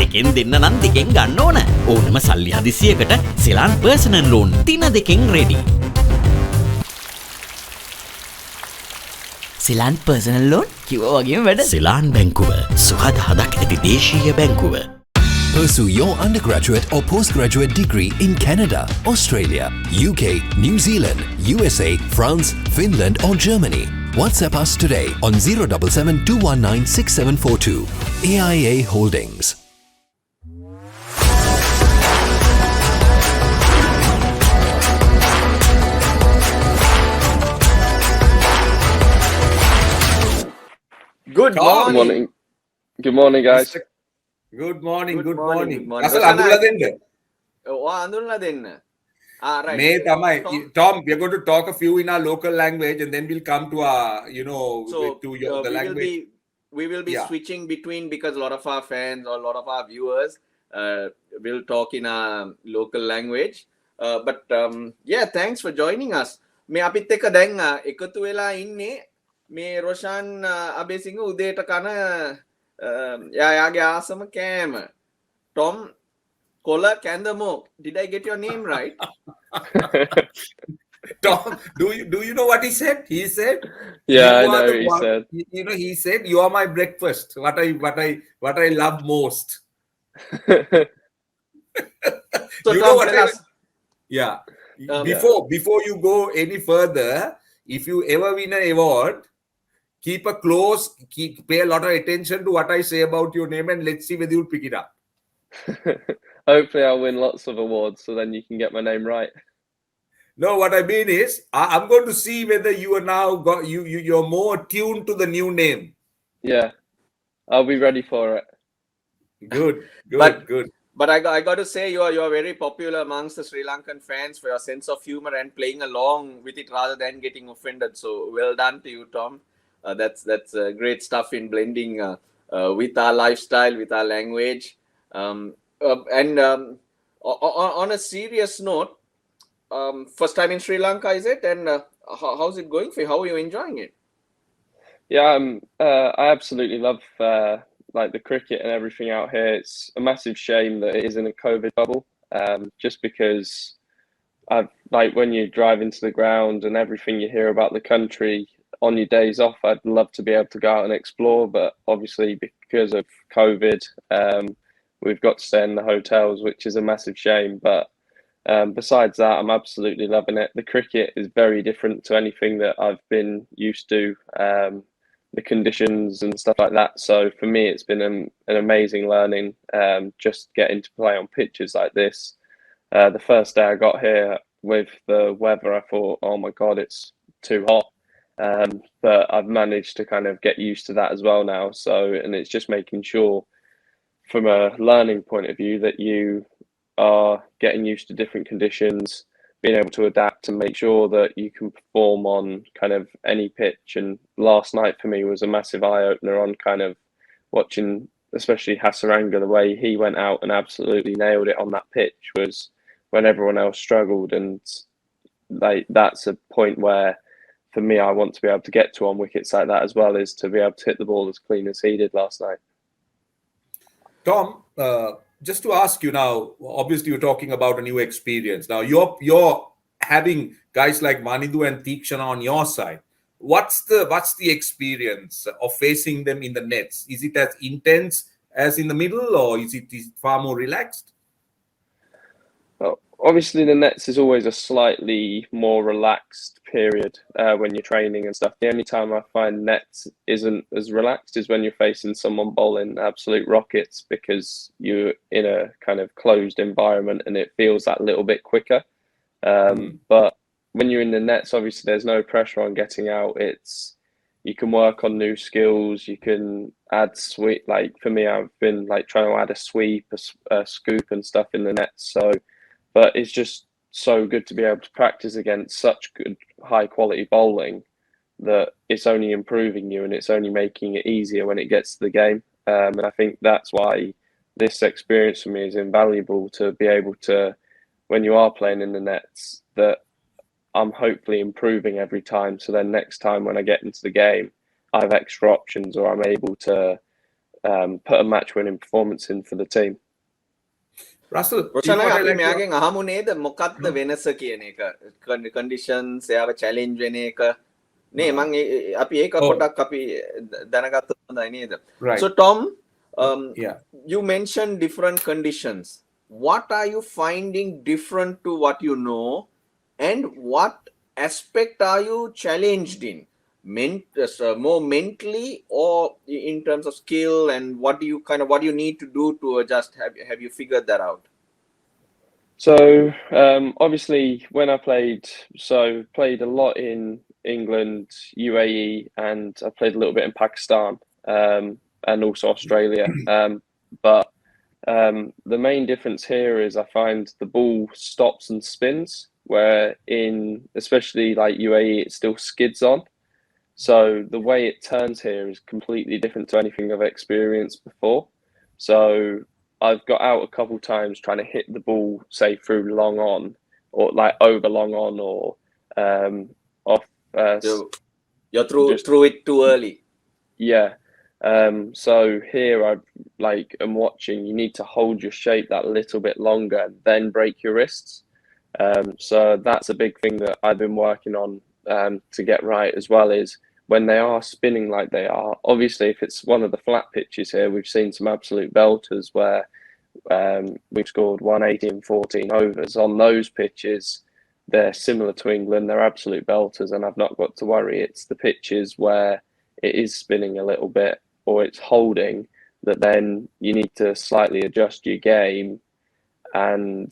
දෙකෙන් දෙන්න නම් දෙකෙන් ගන්න ඕන. ඕනම සල්ලි හදිසියකට Ceylon personal loan 3 ready. Ceylon personal loan කිව්වා වගේම වැඩ. සිලාන් බැංකුව සුහද හදක් ඇති දේශීය බැංකුව. Pursue your undergraduate or postgraduate degree in Canada, Australia, UK, New Zealand, USA, France, Finland or Germany. WhatsApp us today on 077 219 6742. AIA Holdings. Good morning. Good morning, guys. Good morning. Good morning. morning. Russel, අඳුරලා දෙන්න. අඳුරලා දෙන්න. Right. මේ තමයි Tom, we are going to talk a few in our local language and then we'll come to our, the language. We will be switching between, because a lot of our fans or a lot of our viewers will talk in our local language. But thanks for joining us. මේ අපිත් එක්ක දැන් එකතු වෙලා ඉන්නේ මේ රොෂාන් අබේසිංහ උදේට කන යාගේ ආසම කෑම. Tom, KolaKandha. Did I get your name right? Tom, do you know what he said? He said, yeah, I know he said. He said, you are my breakfast. What I love most. So you Tom, know what yeah. Before you go any further, if you ever win an award, pay a lot of attention to what I say about your name and let's see whether you'll pick it up. Hopefully I'll win lots of awards so then you can get my name right. No, what I mean is I'm going to see whether you are now you're more tuned to the new name. Yeah, I'll be ready for it. Good. But I got to say you're very popular amongst the Sri Lankan fans for your sense of humor and playing along with it rather than getting offended. So well done to you, Tom. That's great stuff in blending with our lifestyle, with our language. On a serious note, first time in Sri Lanka, is it? And how's it going for you? How are you enjoying it? Yeah, I absolutely love the cricket and everything out here. It's a massive shame that it is in a COVID bubble, just because when you drive into the ground and everything you hear about the country on your days off, I'd love to be able to go out and explore, but obviously because of COVID, we've got to stay in the hotels, which is a massive shame. But besides that, I'm absolutely loving it. The cricket is very different to anything that I've been used to, the conditions and stuff like that. So for me, it's been an amazing learning, just getting to play on pitches like this. The first day I got here with the weather, I thought, oh my God, it's too hot. But I've managed to kind of get used to that as well now. And it's just making sure from a learning point of view that you are getting used to different conditions, being able to adapt and make sure that you can perform on kind of any pitch. And last night for me was a massive eye-opener on kind of watching, especially Hasaranga, the way he went out and absolutely nailed it on that pitch was when everyone else struggled. And that's a point where, for me, I want to be able to get to on wickets like that as well, is to be able to hit the ball as clean as he did last night. Tom, just to ask you now, obviously you're talking about a new experience. Now you're having guys like Manindu and Tikshana on your side. What's the experience of facing them in the nets? Is it as intense as in the middle, or is it far more relaxed? Well, obviously the nets is always a slightly more relaxed period when you're training and stuff. The only time I find nets isn't as relaxed is when you're facing someone bowling absolute rockets, because you're in a kind of closed environment and it feels that little bit quicker. But when you're in the nets, obviously there's no pressure on getting out. You can work on new skills. You can add sweep. Like for me, I've been trying to add a sweep, a scoop and stuff in the nets. But it's just so good to be able to practice against such good high quality bowling that it's only improving you and it's only making it easier when it gets to the game. And I think that's why this experience for me is invaluable, to be able to, when you are playing in the nets, that I'm hopefully improving every time. So then next time when I get into the game, I have extra options, or I'm able to put a match-winning performance in for the team. Russell, Roshan what I අපි like to- මෙයාගෙන් අහමු නේද මොකක්ද වෙනස කියන එක conditions එයාව challenge වෙන එක නේ මං අපි ඒක පොඩ්ඩක් අපි දැනගත්තොත් හොඳයි නේද. Right. So Tom, Yeah. you mentioned different conditions. What are you finding different to what you know, and what aspect are you challenged in? More mentally or in terms of skill, and what do you need to do to adjust? Have you figured that out? So obviously when I played a lot in England, UAE, and I played a little bit in Pakistan, and also Australia. But the main difference here is I find the ball stops and spins, where in especially like UAE it still skids on. So the way it turns here is completely different to anything I've experienced before. So I've got out a couple times trying to hit the ball, say through long on, or like over long on, or off. So you're through it too early. Yeah. So here I'm watching. You need to hold your shape that little bit longer, then break your wrists. So that's a big thing that I've been working on to get right as well. Is when they are spinning like they are. Obviously, if it's one of the flat pitches here, we've seen some absolute belters where we've scored 180 and 14 overs. On those pitches, they're similar to England. They're absolute belters, and I've not got to worry. It's the pitches where it is spinning a little bit or it's holding that then you need to slightly adjust your game. And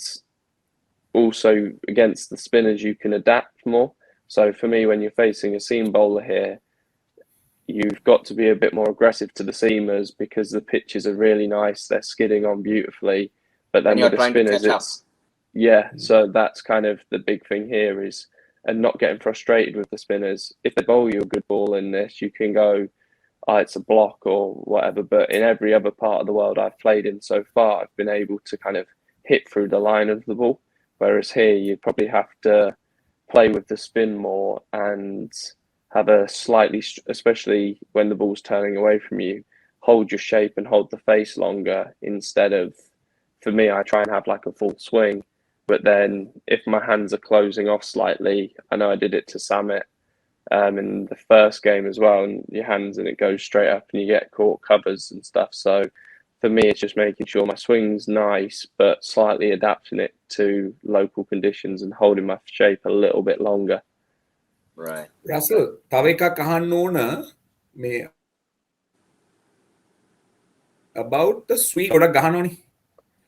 also against the spinners, you can adapt more. So for me, when you're facing a seam bowler here, you've got to be a bit more aggressive to the seamers because the pitches are really nice. They're skidding on beautifully. But then with the spinners, so that's kind of the big thing here is, and not getting frustrated with the spinners. If they bowl you a good ball in this, you can go, it's a block or whatever. But in every other part of the world I've played in so far, I've been able to kind of hit through the line of the ball. Whereas here, you probably have to play with the spin more and have a slightly, especially when the ball's turning away from you, hold your shape and hold the face longer instead of, for me, I try and have like a full swing. But then if my hands are closing off slightly, I know I did it to Samit in the first game as well, and your hands and it goes straight up and you get caught covers and stuff. So for me, it's just making sure my swing's nice, but slightly adapting it to local conditions and holding my shape a little bit longer. Right. Russell, තව එකක් අහන්න ඕන මේ about the sweep ගොඩක් ගහනවනේ.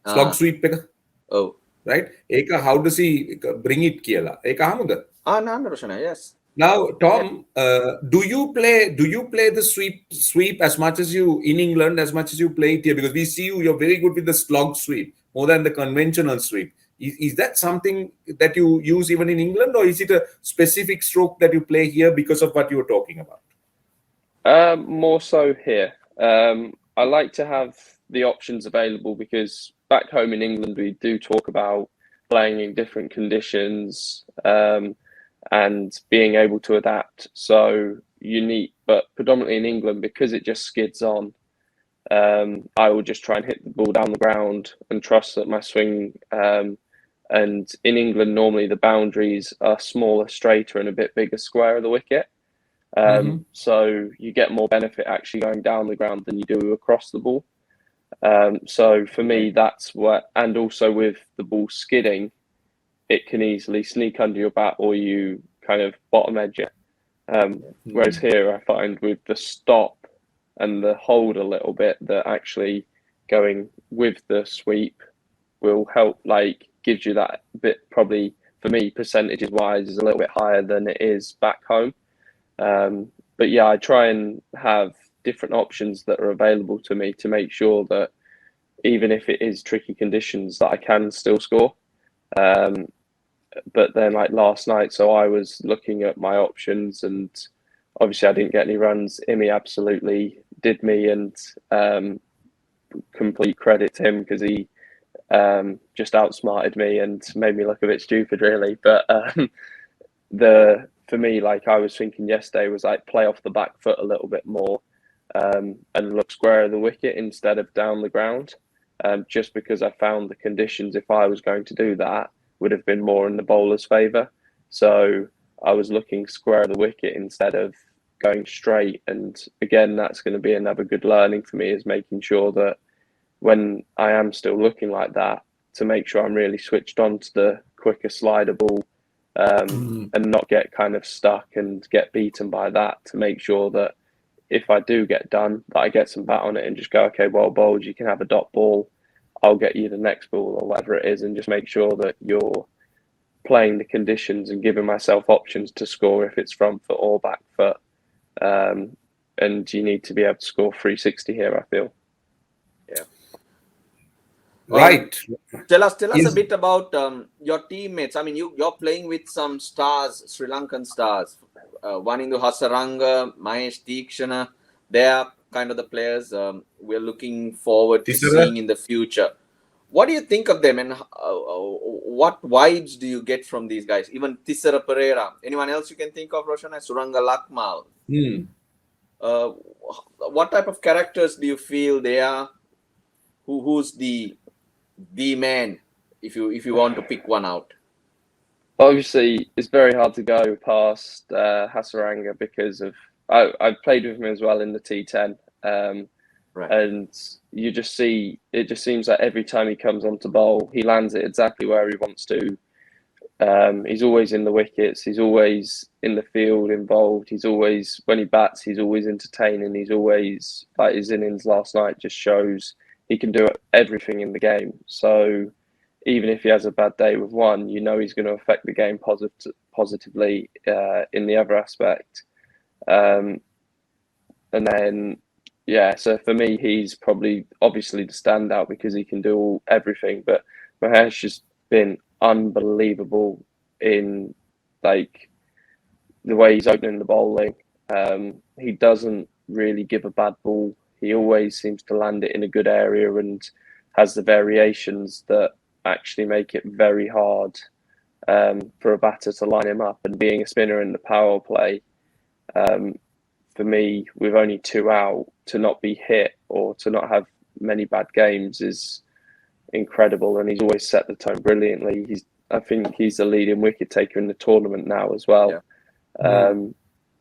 Slog sweep එක. Oh. Right? ඒක how does he bring it කියලා. ඒක අහමුද? No, Roshana, yes. Now, Tom, do you play the sweep as much as you in England, as much as you play it here? Because we see you're very good with the slog sweep more than the conventional sweep. Is that something that you use even in England, or is it a specific stroke that you play here because of what you were talking about? More so here. I like to have the options available because back home in England we do talk about playing in different conditions. And being able to adapt. So unique, but predominantly in England, because it just skids on, I will just try and hit the ball down the ground and trust that my swing. And in England, normally the boundaries are smaller, straighter, and a bit bigger square of the wicket. So you get more benefit actually going down the ground than you do across the ball. So for me, that's what, and also with the ball skidding, it can easily sneak under your bat or you kind of bottom edge it. Whereas here I find with the stop and the hold a little bit, that actually going with the sweep will help, like gives you that bit, probably for me percentages wise is a little bit higher than it is back home. But yeah, I try and have different options that are available to me to make sure that even if it is tricky conditions that I can still score. But then like last night, so I was looking at my options and obviously I didn't get any runs. Imi absolutely did me, and complete credit to him because he just outsmarted me and made me look a bit stupid really. But for me, like I was thinking yesterday was like play off the back foot a little bit more and look square of the wicket instead of down the ground. Just because I found the conditions, if I was going to do that, would have been more in the bowler's favour. So I was looking square of the wicket instead of going straight. And again, that's going to be another good learning for me, is making sure that when I am still looking like that, to make sure I'm really switched on to the quicker slider ball, and not get kind of stuck and get beaten by that, to make sure that if I do get done, that I get some bat on it and just go, okay, well bowled, you can have a dot ball, I'll get you the next ball or whatever it is, and just make sure that you're playing the conditions and giving myself options to score if it's front foot or back foot. And you need to be able to score 360 here, I feel. Yeah. Right. Tell us Yes. a bit about your teammates. I mean, you're playing with some stars, Sri Lankan stars. Wanindu Hasaranga, Mahesh Deekshana. They are kind of the players we're looking forward to seeing in the future. What do you think of them, and what vibes do you get from these guys? Even Tissara Pereira. Anyone else you can think of, Roshan? Suranga Lakmal. What type of characters do you feel they are? Who's the man, if you want to pick one out? Obviously, it's very hard to go past Hasaranga because of I've played with him as well in the T10, Right. and you just see it. Just seems like every time he comes on to bowl, he lands it exactly where he wants to. He's always in the wickets. He's always in the field involved. He's always, when he bats, he's always entertaining. He's always, like his innings last night just shows he can do everything in the game. So even if he has a bad day with one, you know he's going to affect the game positively in the other aspect. And then, yeah, so for me, he's probably obviously the standout because he can do everything. But Mahesh has been unbelievable in like the way he's opening the bowling. He doesn't really give a bad ball. He always seems to land it in a good area and has the variations that actually make it very hard for a batter to line him up. And being a spinner in the power play, for me, with only 2 out, to not be hit or to not have many bad games is incredible. And he's always set the tone brilliantly. I think he's the leading wicket taker in the tournament now as well. Yeah.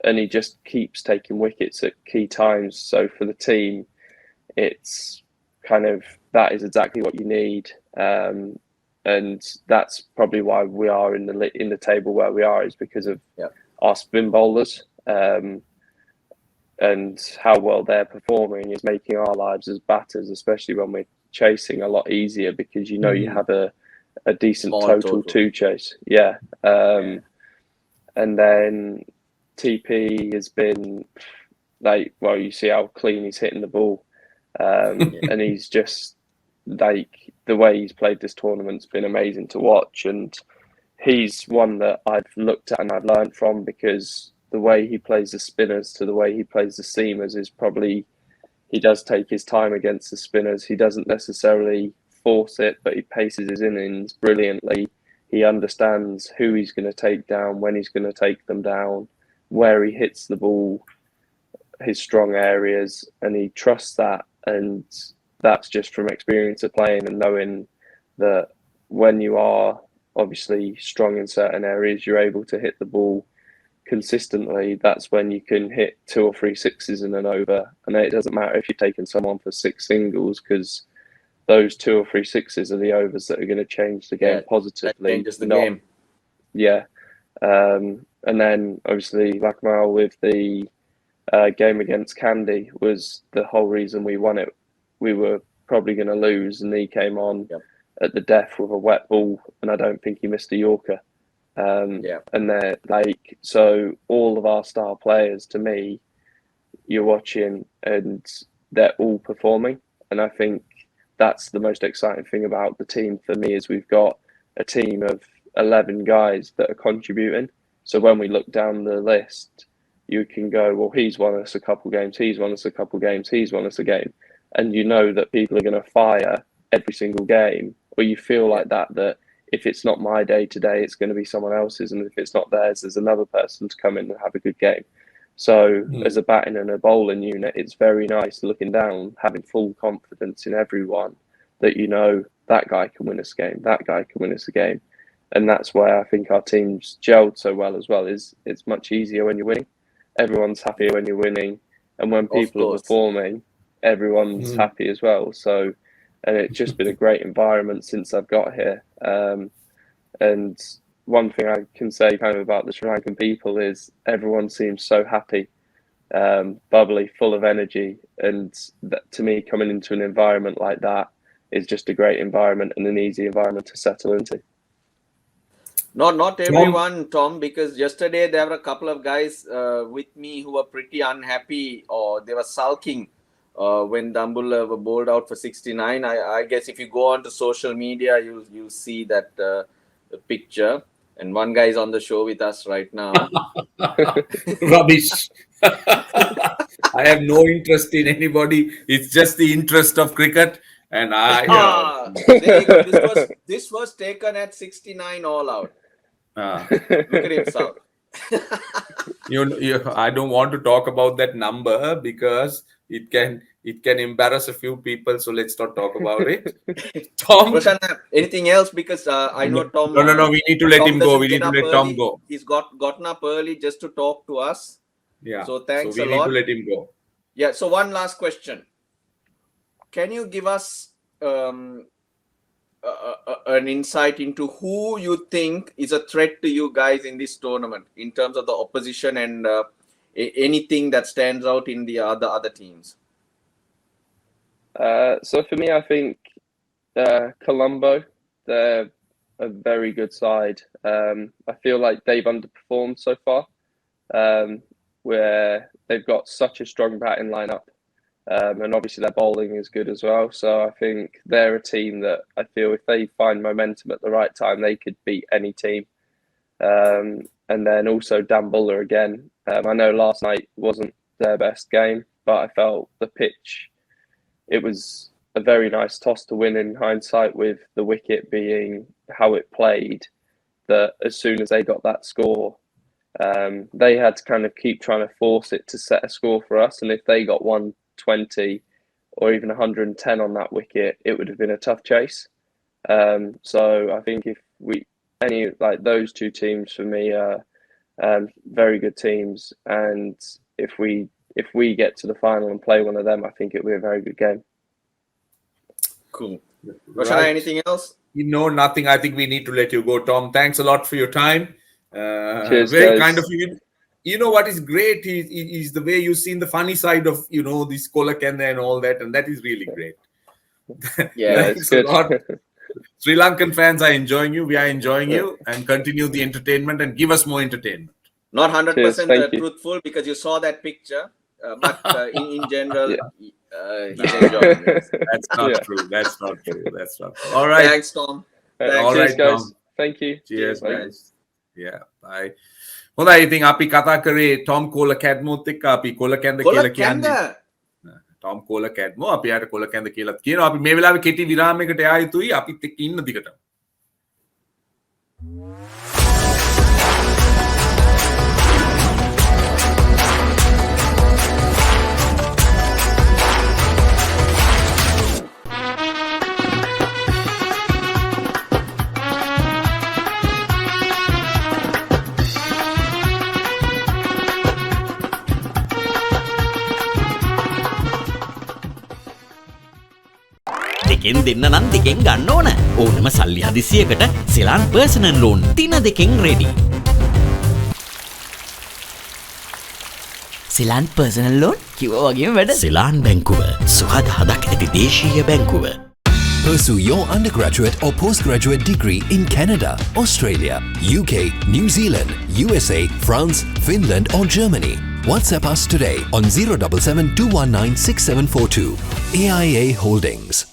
And he just keeps taking wickets at key times. So for the team, it's kind of, that is exactly what you need. And that's probably why we are in the table where we are, is because of our spin bowlers. And how well they're performing is making our lives as batters, especially when we're chasing, a lot easier, because you know you have a decent total to chase. Yeah. And then TP has been like, well, you see how clean he's hitting the ball. And he's just like, the way he's played this tournament's been amazing to watch. And he's one that I've looked at and I've learned from, because the way he plays the spinners to the way he plays the seamers is probably, he does take his time against the spinners. He doesn't necessarily force it, but he paces his innings brilliantly. He understands who he's going to take down, when he's going to take them down, where he hits the ball, his strong areas, and he trusts that. And that's just from experience of playing and knowing that when you are obviously strong in certain areas, you're able to hit the ball consistently. That's when you can hit 2 or 3 sixes in an over. And it doesn't matter if you're taking someone for 6 singles, because those 2 or 3 sixes are the overs that are going to change the game positively. That changes the game. Yeah. And then obviously Lakmal with the game against Candy was the whole reason we won it. We were probably going to lose, and he came on at the death with a wet ball, and I don't think he missed a Yorker. And they're like, so all of our star players, to me, you're watching and they're all performing. And I think that's the most exciting thing about the team for me, is we've got a team of 11 guys that are contributing. So when we look down the list, you can go, well, he's won us a couple games, he's won us a couple games, he's won us a game. And you know that people are going to fire every single game, or you feel like that if it's not my day today, it's going to be someone else's. And if it's not theirs, there's another person to come in and have a good game. So as a batting and a bowling unit, it's very nice looking down, having full confidence in everyone that you know that guy can win us a game, that guy can win us a game. And that's where I think our team's gelled so well is it's much easier when you're winning. Everyone's happier when you're winning. And when people are performing, everyone's happy as well. So, and it's just been a great environment since I've got here. And one thing I can say kind of about the Sri Lankan people is everyone seems so happy, bubbly, full of energy. And that, to me, coming into an environment like that is just a great environment and an easy environment to settle into. Not everyone, Tom, because yesterday there were a couple of guys with me who were pretty unhappy, or they were sulking when Dambulla were bowled out for 69. I guess if you go onto social media, you'll see that picture. And one guy is on the show with us right now. Rubbish. I have no interest in anybody. It's just the interest of cricket. And there you go. This was taken at 69 all out. Look at himself. I don't want to talk about that number because it can embarrass a few people. So let's not talk about it. Tom, anything else? Because I know Tom. No. We need to let him go. We need to let Tom go. He's gotten up early just to talk to us. Yeah. So thanks a lot. We need to let him go. Yeah. So one last question. Can you give us an insight into who you think is a threat to you guys in this tournament in terms of the opposition and anything that stands out in the other teams? So for me, I think Colombo, they're a very good side. I feel like they've underperformed so far, where they've got such a strong batting lineup. And obviously their bowling is good as well. So I think they're a team that I feel if they find momentum at the right time, they could beat any team. And then also Dambulla again. I know last night wasn't their best game, but I felt the pitch, it was a very nice toss to win in hindsight, with the wicket being how it played, that as soon as they got that score, they had to kind of keep trying to force it to set a score for us. And if they got 120 or even 110 on that wicket, it would have been a tough chase. So I think if those two teams for me are very good teams, and if we get to the final and play one of them, I think it'll be a very good game. Cool. Right. Anything else? Nothing. I think we need to let you go, Tom. Thanks a lot for your time. Cheers, very guys. kind of you. You know what is great is the way you've seen the funny side of this KolaKandha and all that, and that is really great. Yeah, it's good. A lot. Sri Lankan fans are enjoying you. We are enjoying you, and continue the entertainment and give us more entertainment. Not 100% truthful because you saw that picture, but in general, he's enjoying it. That's not true. That's not true. That's not true. All right. Thanks, Tom. All right, guys. Tom. Thank you. Cheers, guys. Yeah, bye. හොඳයි ඉතින් අපි කතා කරේ Tom KolaKandhaත් එක්ක අපි KolaKandha කියලා කියන්නේ Tom KolaKandha අපි යාට KolaKandha කියලා කියනවා අපි මේ වෙලාවේ කෙටි විරාමයකට යා යුතුයි අපිත් එක්ක ඉන්න දිගට දෙකෙන් දෙන්න නම් දෙකෙන් ගන්න ඕන. ඕනම සල්ලි හදිසියකට සෙලාන් පර්සනල් ලෝන් 3 දෙකෙන් රෙඩි. සෙලාන් පර්සනල් ලෝන් කිව්වා වගේම වැඩ. සෙලාන් බැංකුව සුහද හදක් ඇති දේශීය බැංකුව. Pursue your undergraduate or postgraduate degree in Canada, Australia, UK, New Zealand, USA, France, Finland or Germany. WhatsApp us today on 077 219 6742. AIA Holdings.